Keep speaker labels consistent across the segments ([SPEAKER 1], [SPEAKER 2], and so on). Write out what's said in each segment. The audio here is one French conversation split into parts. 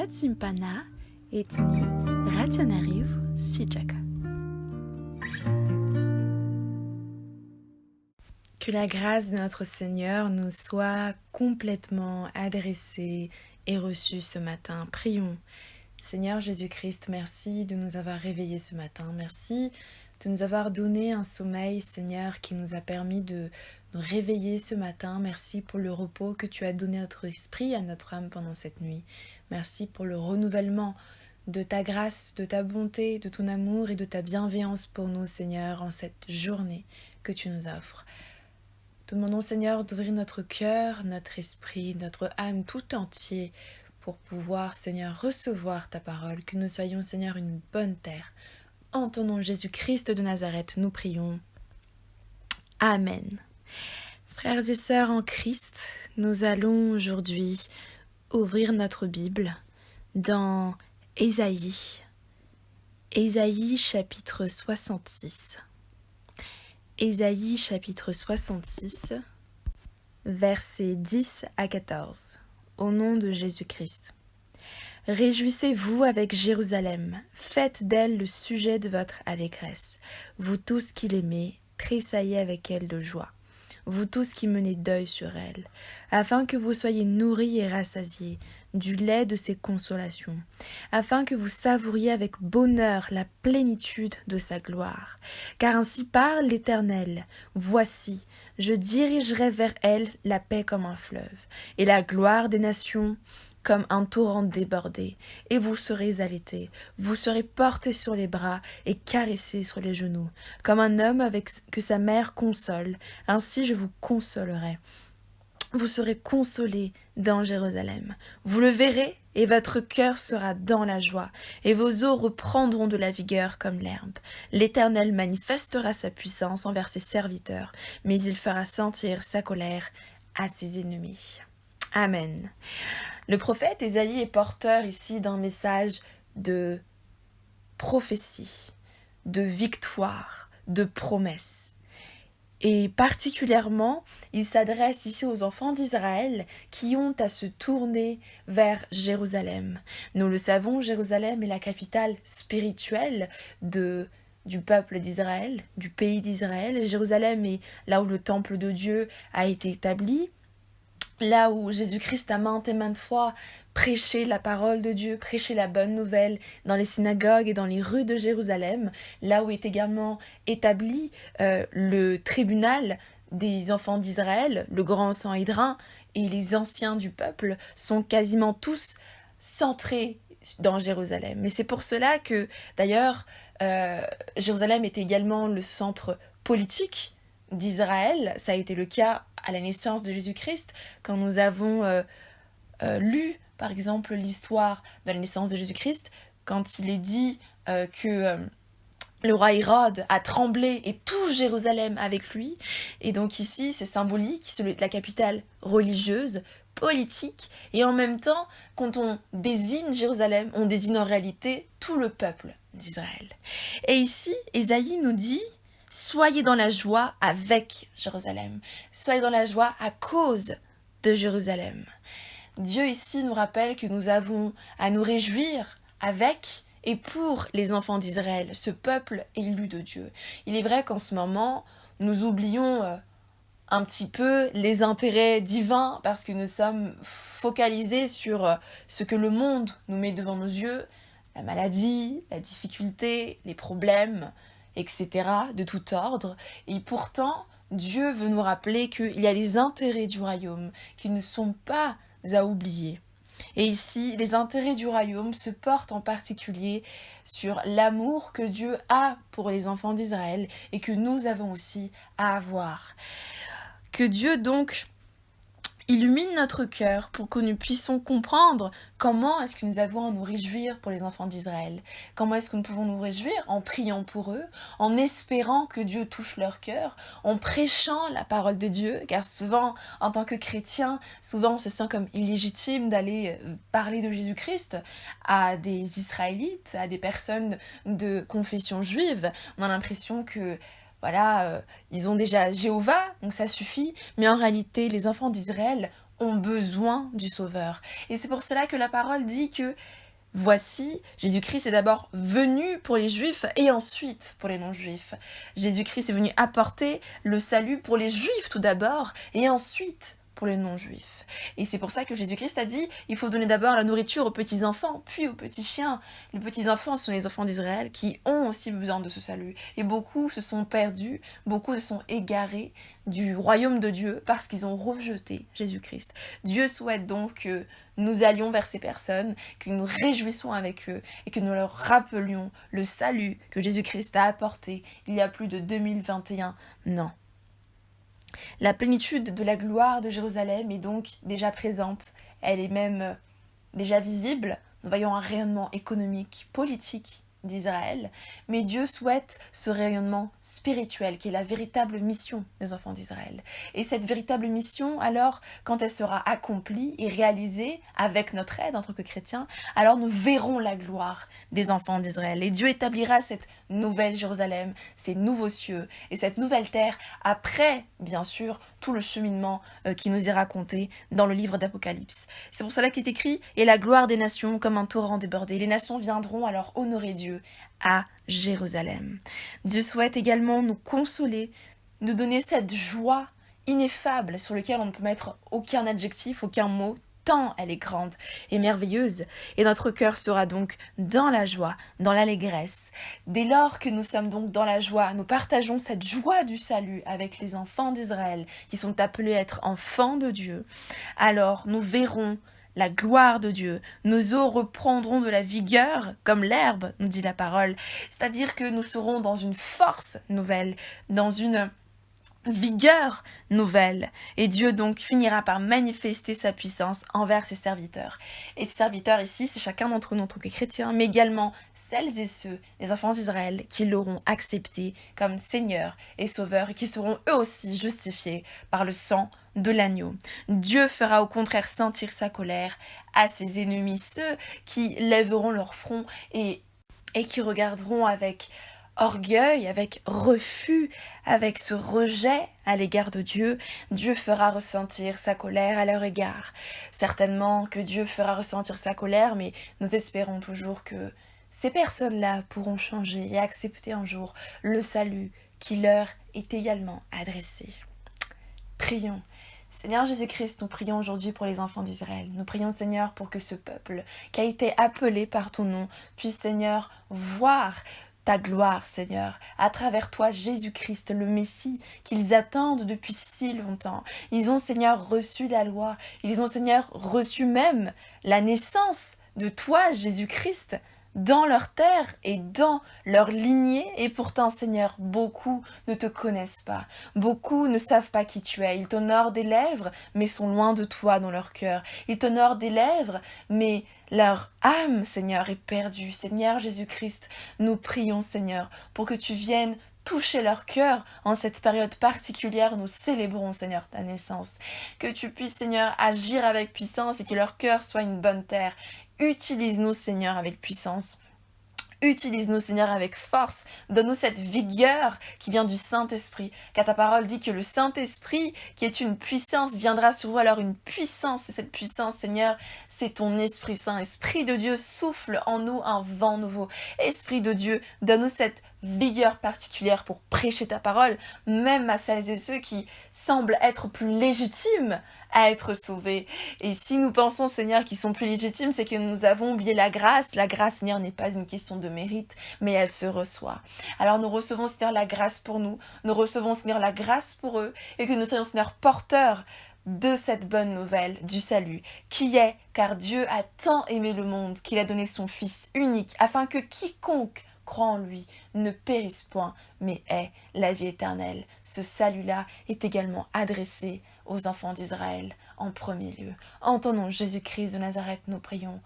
[SPEAKER 1] Simpana etni rationariv sijaka. Que la grâce de notre Seigneur nous soit complètement adressée et reçue ce matin. Prions. Seigneur Jésus-Christ, merci de nous avoir réveillés ce matin. Merci de nous avoir donné un sommeil, Seigneur, qui nous a permis de nous réveiller ce matin. Merci pour le repos que tu as donné à notre esprit, à notre âme pendant cette nuit. Merci pour le renouvellement de ta grâce, de ta bonté, de ton amour et de ta bienveillance pour nous, Seigneur, en cette journée que tu nous offres. Te demandons, Seigneur, d'ouvrir notre cœur, notre esprit, notre âme tout entier pour pouvoir, Seigneur, recevoir ta parole, que nous soyons, Seigneur, une bonne terre. En ton nom, Jésus-Christ de Nazareth, nous prions. Amen. Frères et sœurs en Christ, nous allons aujourd'hui ouvrir notre Bible dans Ésaïe chapitre 66. Ésaïe chapitre 66, versets 10 à 14. Au nom de Jésus-Christ. Réjouissez-vous avec Jérusalem, faites d'elle le sujet de votre allégresse. Vous tous qui l'aimez, tressaillez avec elle de joie. Vous tous qui menez deuil sur elle, afin que vous soyez nourris et rassasiés du lait de ses consolations, afin que vous savouriez avec bonheur la plénitude de sa gloire. Car ainsi parle l'Éternel, voici, je dirigerai vers elle la paix comme un fleuve, et la gloire des nations comme un torrent débordé, et vous serez allaités, vous serez portés sur les bras et caressés sur les genoux, comme un homme avec que sa mère console, ainsi je vous consolerai. Vous serez consolés dans Jérusalem. Vous le verrez, et votre cœur sera dans la joie, et vos os reprendront de la vigueur comme l'herbe. L'Éternel manifestera sa puissance envers ses serviteurs, mais il fera sentir sa colère à ses ennemis. Amen. Le prophète Ésaïe est porteur ici d'un message de prophétie, de victoire, de promesse. Et particulièrement, il s'adresse ici aux enfants d'Israël qui ont à se tourner vers Jérusalem. Nous le savons, Jérusalem est la capitale spirituelle du peuple d'Israël, du pays d'Israël. Jérusalem est là où le temple de Dieu a été établi. Là où Jésus-Christ a maintes et maintes fois prêché la parole de Dieu, prêché la bonne nouvelle dans les synagogues et dans les rues de Jérusalem, là où est également établi le tribunal des enfants d'Israël, le grand Sanhédrin et les anciens du peuple sont quasiment tous centrés dans Jérusalem. Et c'est pour cela que, d'ailleurs, Jérusalem était également le centre politique d'Israël. Ça a été le cas à la naissance de Jésus-Christ, quand nous avons lu, par exemple, l'histoire de la naissance de Jésus-Christ, quand il est dit que le roi Hérode a tremblé et tout Jérusalem avec lui. Et donc ici, c'est symbolique, c'est la capitale religieuse, politique, et en même temps, quand on désigne Jérusalem, on désigne en réalité tout le peuple d'Israël. Et ici, Ésaïe nous dit: soyez dans la joie avec Jérusalem. Soyez dans la joie à cause de Jérusalem. Dieu ici nous rappelle que nous avons à nous réjouir avec et pour les enfants d'Israël, ce peuple élu de Dieu. Il est vrai qu'en ce moment, nous oublions un petit peu les intérêts divins parce que nous sommes focalisés sur ce que le monde nous met devant nos yeux, la maladie, la difficulté, les problèmes, etc., de tout ordre. Et pourtant, Dieu veut nous rappeler qu'il y a les intérêts du royaume qui ne sont pas à oublier. Et ici, les intérêts du royaume se portent en particulier sur l'amour que Dieu a pour les enfants d'Israël et que nous avons aussi à avoir. Que Dieu donc illumine notre cœur pour que nous puissions comprendre comment est-ce que nous avons à nous réjouir pour les enfants d'Israël. Comment est-ce que nous pouvons nous réjouir? En priant pour eux, en espérant que Dieu touche leur cœur, en prêchant la parole de Dieu, car souvent, en tant que chrétien, souvent on se sent comme illégitime d'aller parler de Jésus-Christ à des Israélites, à des personnes de confession juive. On a l'impression que voilà, ils ont déjà Jéhovah, donc ça suffit. Mais en réalité, les enfants d'Israël ont besoin du Sauveur. Et c'est pour cela que la parole dit que voici, Jésus-Christ est d'abord venu pour les Juifs et ensuite pour les non-Juifs. Jésus-Christ est venu apporter le salut pour les Juifs tout d'abord et ensuite pour les non-Juifs. Et c'est pour ça que Jésus-Christ a dit, il faut donner d'abord la nourriture aux petits-enfants, puis aux petits chiens. Les petits-enfants sont les enfants d'Israël qui ont aussi besoin de ce salut. Et beaucoup se sont perdus, beaucoup se sont égarés du royaume de Dieu parce qu'ils ont rejeté Jésus-Christ. Dieu souhaite donc que nous allions vers ces personnes, que nous réjouissons avec eux et que nous leur rappelions le salut que Jésus-Christ a apporté il y a plus de 2021 ans. La plénitude de la gloire de Jérusalem est donc déjà présente, elle est même déjà visible. Nous voyons un rayonnement économique, politique d'Israël, mais Dieu souhaite ce rayonnement spirituel qui est la véritable mission des enfants d'Israël. Et cette véritable mission, alors, quand elle sera accomplie et réalisée avec notre aide en tant que chrétiens, alors nous verrons la gloire des enfants d'Israël. Et Dieu établira cette nouvelle Jérusalem, ces nouveaux cieux et cette nouvelle terre après, bien sûr, tout le cheminement qui nous est raconté dans le livre d'Apocalypse. C'est pour cela qu'il est écrit « Et la gloire des nations comme un torrent débordé. Les nations viendront alors honorer Dieu à Jérusalem. » Dieu souhaite également nous consoler, nous donner cette joie ineffable sur laquelle on ne peut mettre aucun adjectif, aucun mot, tant elle est grande et merveilleuse. Et notre cœur sera donc dans la joie, dans l'allégresse. Dès lors que nous sommes donc dans la joie, nous partageons cette joie du salut avec les enfants d'Israël qui sont appelés à être enfants de Dieu. Alors nous verrons la gloire de Dieu. Nos os reprendront de la vigueur comme l'herbe, nous dit la parole. C'est-à-dire que nous serons dans une force nouvelle, dans une vigueur nouvelle. Et Dieu donc finira par manifester sa puissance envers ses serviteurs. Et ses serviteurs ici, c'est chacun d'entre nous en tant que chrétiens, mais également celles et ceux, les enfants d'Israël, qui l'auront accepté comme Seigneur et Sauveur, et qui seront eux aussi justifiés par le sang de l'agneau. Dieu fera au contraire sentir sa colère à ses ennemis, ceux qui lèveront leur front et qui regarderont avec orgueil, avec refus, avec ce rejet à l'égard de Dieu. Dieu fera ressentir sa colère à leur égard. Certainement que Dieu fera ressentir sa colère, mais nous espérons toujours que ces personnes-là pourront changer et accepter un jour le salut qui leur est également adressé. Prions. Seigneur Jésus-Christ, nous prions aujourd'hui pour les enfants d'Israël. Nous prions, Seigneur, pour que ce peuple qui a été appelé par ton nom puisse, Seigneur, voir ta gloire, Seigneur, à travers toi, Jésus-Christ, le Messie, qu'ils attendent depuis si longtemps. Ils ont, Seigneur, reçu la loi. Ils ont, Seigneur, reçu même la naissance de toi, Jésus-Christ, dans leur terre et dans leur lignée. Et pourtant, Seigneur, beaucoup ne te connaissent pas. Beaucoup ne savent pas qui tu es. Ils t'honorent des lèvres, mais sont loin de toi dans leur cœur. Ils t'honorent des lèvres, mais leur âme, Seigneur, est perdue. Seigneur Jésus-Christ, nous prions, Seigneur, pour que tu viennes toucher leur cœur en cette période particulière où nous célébrons, Seigneur, ta naissance. Que tu puisses, Seigneur, agir avec puissance et que leur cœur soit une bonne terre. Utilise-nous, Seigneur, avec puissance. Utilise-nous, Seigneur, avec force. Donne-nous cette vigueur qui vient du Saint-Esprit. Car ta parole dit que le Saint-Esprit, qui est une puissance, viendra sur vous. Alors une puissance, et cette puissance, Seigneur, c'est ton Esprit Saint. Esprit de Dieu, souffle en nous un vent nouveau. Esprit de Dieu, donne-nous cette vigueur particulière pour prêcher ta parole, même à celles et ceux qui semblent être plus légitimes à être sauvés. Et si nous pensons, Seigneur, qu'ils sont plus légitimes, c'est que nous avons oublié la grâce. La grâce, Seigneur, n'est pas une question de mérite, mais elle se reçoit. Alors nous recevons, Seigneur, la grâce pour nous. Nous recevons, Seigneur, la grâce pour eux. Et que nous soyons, Seigneur, porteurs de cette bonne nouvelle du salut, qui est, car Dieu a tant aimé le monde qu'il a donné son Fils unique, afin que quiconque croit en lui ne périsse point, mais ait la vie éternelle. Ce salut-là est également adressé aux enfants d'Israël en premier lieu. En ton nom, Jésus-Christ de Nazareth, nous prions.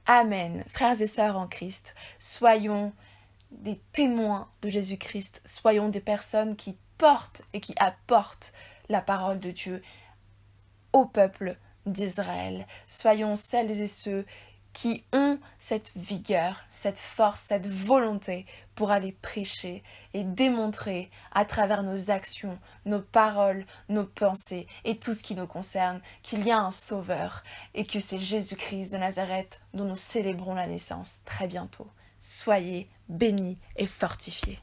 [SPEAKER 1] Amen. Frères et sœurs en Christ, soyons des témoins de Jésus-Christ. Soyons des personnes qui portent et qui apportent la parole de Dieu au peuple d'Israël. Soyons celles et ceux qui ont cette vigueur, cette force, cette volonté pour aller prêcher et démontrer à travers nos actions, nos paroles, nos pensées et tout ce qui nous concerne qu'il y a un sauveur et que c'est Jésus-Christ de Nazareth dont nous célébrons la naissance très bientôt. Soyez bénis et fortifiés.